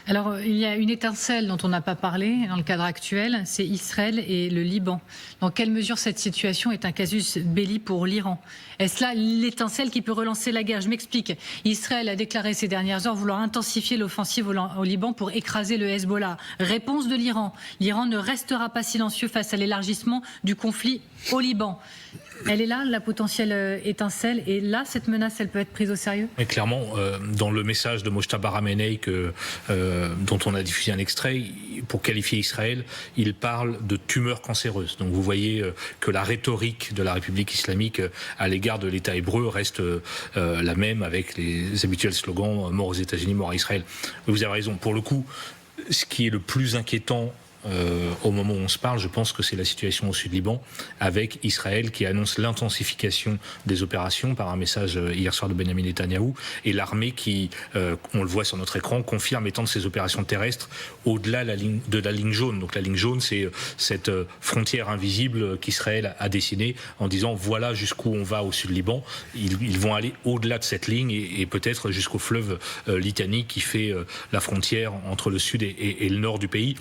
Alors, il y a une étincelle dont on n'a pas parlé dans le cadre actuel, c'est Israël et le Liban. Dans quelle mesure cette situation est un casus belli pour l'Iran? Est-ce là l'étincelle qui peut relancer la guerre? Je m'explique. Israël a déclaré ces dernières heures vouloir intensifier l'offensive au Liban pour écraser le Hezbollah. Réponse de l'Iran. L'Iran ne restera pas silencieux face à l'élargissement du conflit au Liban. Elle est là, la potentielle étincelle, et là, cette menace, elle peut être prise au sérieux? Mais clairement, dans le message de Mojtaba Ramenei dont on a diffusé un extrait, pour qualifier Israël, il parle de tumeur cancéreuse. Donc vous voyez que la rhétorique de la République islamique à l'égard de l'État hébreu reste la même, avec les habituels slogans « mort aux États-Unis, mort à Israël ». Vous avez raison. Pour le coup, ce qui est le plus inquiétant au moment où on se parle, je pense que c'est la situation au Sud-Liban, avec Israël qui annonce l'intensification des opérations par un message hier soir de Benjamin Netanyahou, et l'armée qui, on le voit sur notre écran, confirme étendre ses opérations terrestres au-delà de la ligne jaune. Donc la ligne jaune, c'est cette frontière invisible qu'Israël a dessinée en disant voilà jusqu'où on va au Sud-Liban. Ils vont aller au-delà de cette ligne et peut-être jusqu'au fleuve Litani qui fait la frontière entre le sud et le nord du pays.